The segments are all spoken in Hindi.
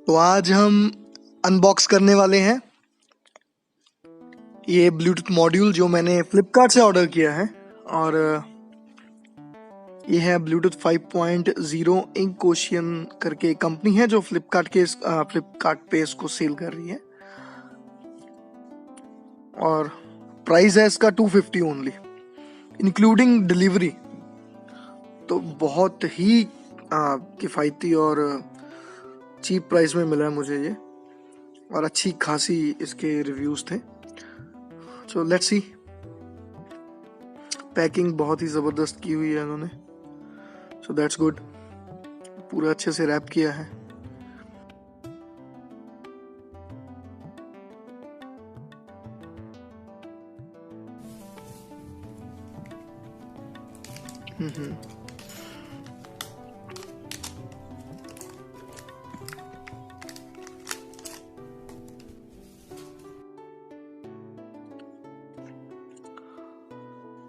तो आज हम अनबॉक्स करने वाले हैं ये ब्लूटूथ मॉड्यूल जो मैंने फ्लिपकार्ट से ऑर्डर किया है। और ये है ब्लूटूथ 5.0 इंकोशियन करके कंपनी है जो फ्लिपकार्ट पे इसको सेल कर रही है। और प्राइस है इसका 250 ओनली इंक्लूडिंग डिलीवरी। तो बहुत ही किफ़ायती और चीप प्राइस में मिला है मुझे ये, और अच्छी खासी इसके रिव्यूज़ थे। So let's see. पैकिंग बहुत ही ज़बरदस्त की हुई है इन्होंने, सो दैट्स गुड। पूरा अच्छे से रैप किया है।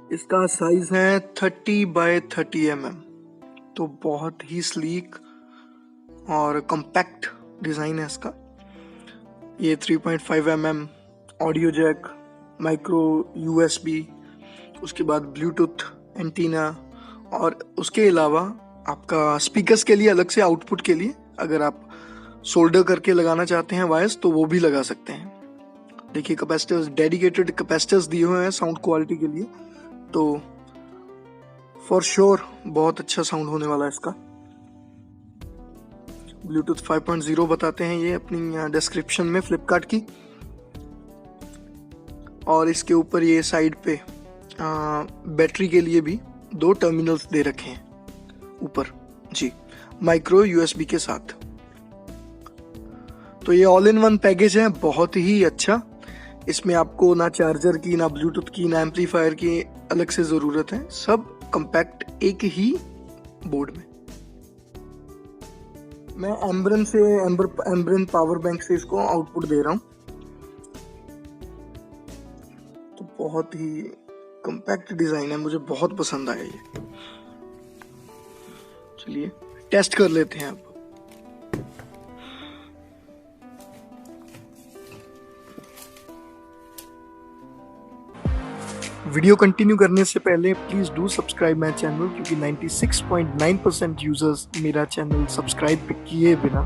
इसका साइज है 30 बाय 30 mm, तो बहुत ही स्लीक और कॉम्पैक्ट डिज़ाइन है इसका। ये 3.5 mm audio jack, micro USB, उसके बाद ब्लूटूथ एंटीना, और उसके अलावा आपका स्पीकर्स के लिए अलग से आउटपुट के लिए अगर आप सोल्डर करके लगाना चाहते हैं वायर्स तो वो भी लगा सकते हैं। देखिए कैपेसिटर्स, डेडिकेटेड कैपेसिटर्स दिए हुए हैं साउंड क्वालिटी के लिए, तो फॉर श्योर बहुत अच्छा साउंड होने वाला है इसका। ब्लूटूथ 5.0 बताते हैं ये अपनी डिस्क्रिप्शन में फ्लिपकार्ट की। और इसके ऊपर ये साइड पे बैटरी के लिए भी 2 टर्मिनल्स दे रखे हैं ऊपर जी, माइक्रो USB के साथ। तो ये ऑल इन वन पैकेज है, बहुत ही अच्छा। इसमें आपको ना चार्जर की, ना ब्लूटूथ की, ना एम्पलीफायर की अलग से ज़रूरत है, सब कंपैक्ट एक ही बोर्ड में। मैं एम्ब्रेन पावर बैंक से इसको आउटपुट दे रहा हूँ। तो बहुत ही कंपैक्ट डिज़ाइन है, मुझे बहुत पसंद आया ये। चलिए टेस्ट कर लेते हैं अब। वीडियो कंटिन्यू करने से पहले please do subscribe my channel, क्योंकि 96.9% यूज़र्स मेरा चैनल सब्सक्राइब किए बिना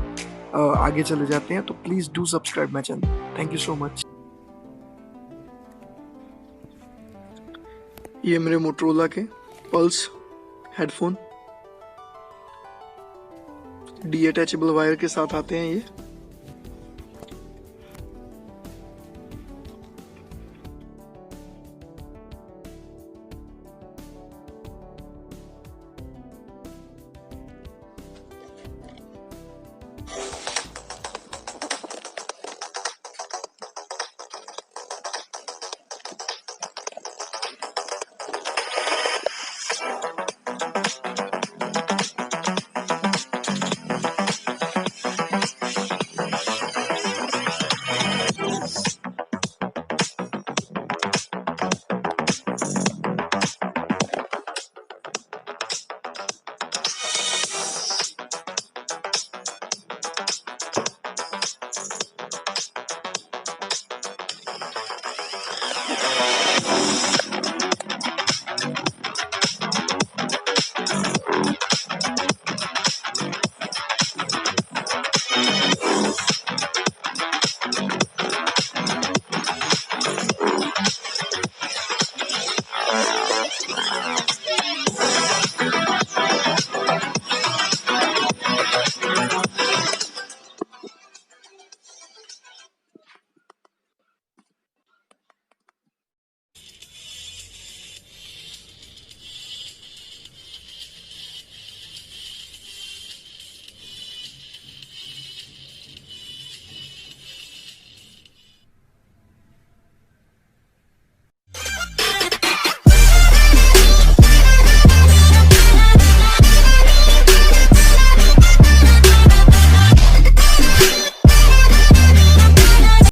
आगे चले जाते हैं। तो please do subscribe my channel, thank you so much. ये मेरे मोटरोला के पल्स हेडफोन डीअटैचेबल वायर के साथ आते हैं ये।